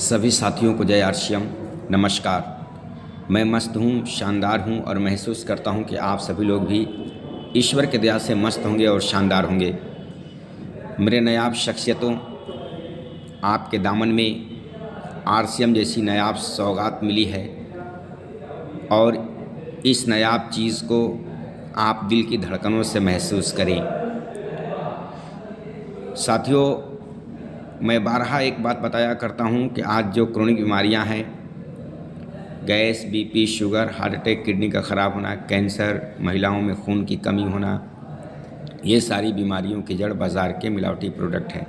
सभी साथियों को जय आरसीएम। नमस्कार। मैं मस्त हूँ, शानदार हूँ और महसूस करता हूँ कि आप सभी लोग भी ईश्वर के दया से मस्त होंगे और शानदार होंगे। मेरे नायाब शख्सियतों, आपके दामन में आरसीएम जैसी नायाब सौगात मिली है और इस नायाब चीज़ को आप दिल की धड़कनों से महसूस करें। साथियों, मैं बारहा एक बात बताया करता हूँ कि आज जो क्रोनिक बीमारियाँ हैं, gas, BP, sugar, heart attack, kidney का ख़राब होना, कैंसर, महिलाओं में खून की कमी होना, ये सारी बीमारियों की जड़ बाज़ार के मिलावटी प्रोडक्ट हैं।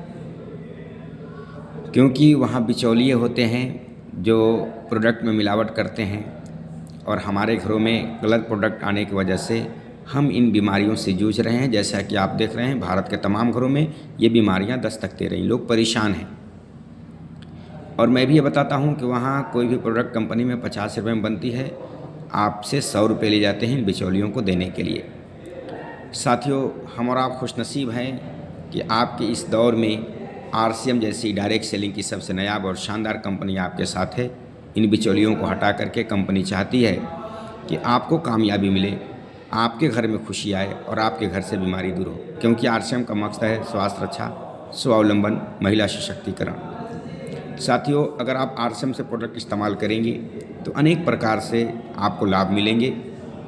क्योंकि वहाँ बिचौलिए होते हैं जो प्रोडक्ट में मिलावट करते हैं और हमारे घरों में गलत प्रोडक्ट आने की वजह से हम इन बीमारियों से जूझ रहे हैं। जैसा कि आप देख रहे हैं, भारत के तमाम घरों में ये बीमारियां दस्तक दे रही, लोग परेशान हैं। और मैं भी ये बताता हूं कि वहाँ कोई भी प्रोडक्ट कंपनी में 50 रुपये में बनती है, आपसे 100 रुपये ले जाते हैं इन बिचौलियों को देने के लिए। साथियों, हम और आप खुशनसीब हैं कि आपके इस दौर में आरसीएम जैसी डायरेक्ट सेलिंग की सबसे नायाब और शानदार कंपनी आपके साथ है। इन बिचौलियों को हटा करके कंपनी चाहती है कि आपको कामयाबी मिले, आपके घर में खुशी आए और आपके घर से बीमारी दूर हो। क्योंकि आरसीएम का मकसद है स्वास्थ्य रक्षा, स्वावलंबन, महिला सशक्तिकरण। साथियों, अगर आप आरसीएम से प्रोडक्ट इस्तेमाल करेंगे तो अनेक प्रकार से आपको लाभ मिलेंगे।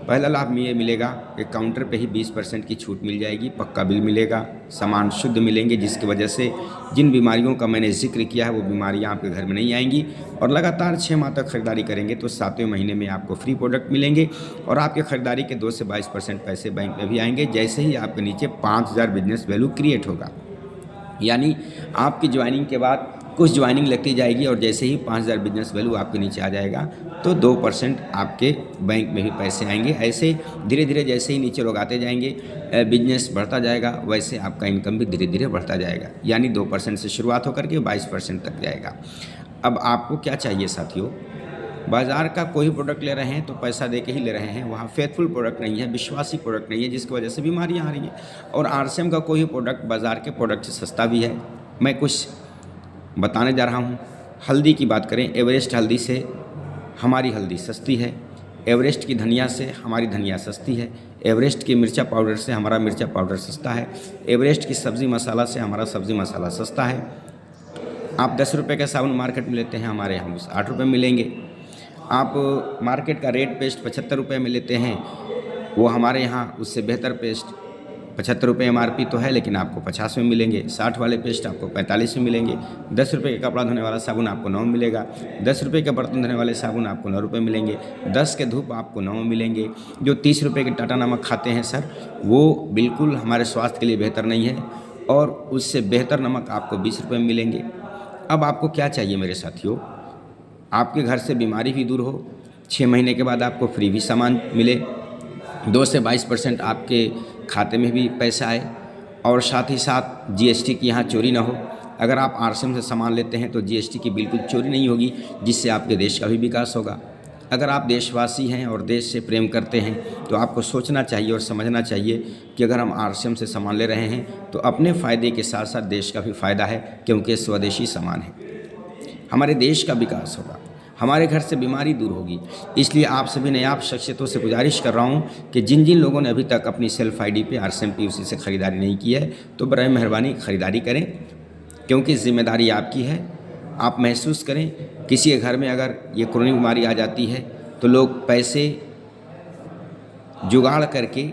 पहला लाभ ये मिलेगा कि काउंटर पे ही 20% की छूट मिल जाएगी, पक्का बिल मिलेगा, सामान शुद्ध मिलेंगे, जिसकी वजह से जिन बीमारियों का मैंने जिक्र किया है वो बीमारियां आपके घर में नहीं आएंगी। और लगातार 6 माह तक खरीदारी करेंगे तो 7वें महीने में आपको फ्री प्रोडक्ट मिलेंगे और आपके खरीदारी के 2 से 22% पैसे बैंक में भी आएंगे। जैसे ही आपके नीचे 5000 बिजनेस वैल्यू क्रिएट होगा, यानी आपकी ज्वाइनिंग के बाद कुछ ज्वाइनिंग लगती जाएगी और जैसे ही 5000 बिजनेस वैल्यू आपके नीचे आ जाएगा तो 2% आपके बैंक में भी पैसे आएंगे। ऐसे धीरे धीरे जैसे ही नीचे लोग आते जाएंगे, बिजनेस बढ़ता जाएगा, वैसे आपका इनकम भी धीरे धीरे बढ़ता जाएगा। यानी 2% से शुरुआत होकर के 22% तक जाएगा। अब आपको क्या चाहिए साथियों? बाज़ार का कोई प्रोडक्ट ले रहे हैं तो पैसा दे के ही ले रहे हैं, वहाँ फेथफुल प्रोडक्ट नहीं है, विश्वासी प्रोडक्ट नहीं है, जिसकी वजह से बीमारियाँ आ रही हैं। और आरसीएम का कोई प्रोडक्ट बाज़ार के प्रोडक्ट से सस्ता भी है। मैं कुछ बताने जा रहा हूँ। हल्दी की बात करें, एवरेस्ट हल्दी से हमारी हल्दी सस्ती है, एवरेस्ट की धनिया से हमारी धनिया सस्ती है, एवरेस्ट की मिर्चा पाउडर से हमारा मिर्चा पाउडर सस्ता है, एवरेस्ट की सब्ज़ी मसाला से हमारा सब्ज़ी मसाला सस्ता है। आप 10 रुपये का साबुन मार्केट में लेते हैं, हमारे यहाँ 8 रुपये मिलेंगे। आप मार्केट का रेट पेस्ट 75 रुपये में लेते हैं, वो हमारे यहाँ उससे बेहतर पेस्ट 75 रुपये MRP तो है, लेकिन आपको 50 में मिलेंगे। 60 वाले पेस्ट आपको 45 में मिलेंगे। 10 रुपये का कपड़ा धोने वाला साबुन आपको 9 में मिलेगा। 10 रुपये के बर्तन धोने वाले साबुन आपको 9 रुपये मिलेंगे। 10 के धूप आपको 9 में मिलेंगे। जो 30 रुपये के टाटा नमक खाते हैं सर, वो बिल्कुल हमारे स्वास्थ्य के लिए बेहतर नहीं है और उससे बेहतर नमक आपको 20 रुपये में मिलेंगे। अब आपको क्या चाहिए मेरे साथियों? आपके घर से बीमारी भी दूर हो, 6 महीने के बाद आपको फ्री भी सामान मिले, 2 से 22% आपके खाते में भी पैसा आए और साथ ही साथ जीएसटी की यहाँ चोरी ना हो। अगर आप आरसीएम से सामान लेते हैं तो जीएसटी की बिल्कुल चोरी नहीं होगी, जिससे आपके देश का भी विकास होगा। अगर आप देशवासी हैं और देश से प्रेम करते हैं तो आपको सोचना चाहिए और समझना चाहिए कि अगर हम आरसीएम से सामान ले रहे हैं तो अपने फ़ायदे के साथ साथ देश का भी फ़ायदा है, क्योंकि स्वदेशी सामान है। हमारे देश का विकास होगा, हमारे घर से बीमारी दूर होगी। इसलिए आप सभी नायाब शख्सियतों से गुजारिश कर रहा हूँ कि जिन जिन लोगों ने अभी तक अपनी सेल्फ आईडी पे आरसीएम POC से ख़रीदारी नहीं की है तो बराए मेहरबानी ख़रीदारी करें, क्योंकि ज़िम्मेदारी आपकी है। आप महसूस करें, किसी के घर में अगर ये क्रोनिक बीमारी आ जाती है तो लोग पैसे जुगाड़ करके,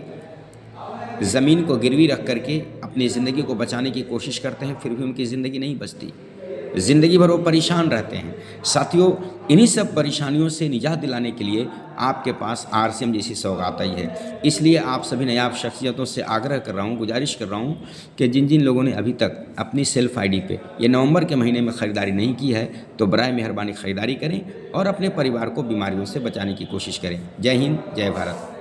ज़मीन को गिरवी रख करके अपनी ज़िंदगी को बचाने की कोशिश करते हैं, फिर भी उनकी ज़िंदगी नहीं बचती, ज़िंदगी भर वो परेशान रहते हैं। साथियों, इन्हीं सब परेशानियों से निजात दिलाने के लिए आपके पास आरसीएम जैसी सौगात आई है। इसलिए आप सभी नायाब शख्सियतों से आग्रह कर रहा हूँ, गुजारिश कर रहा हूँ कि जिन जिन लोगों ने अभी तक अपनी सेल्फ आईडी पे ये नवंबर के महीने में ख़रीदारी नहीं की है तो बराए मेहरबानी ख़रीदारी करें और अपने परिवार को बीमारियों से बचाने की कोशिश करें। जय हिंद, जय भारत।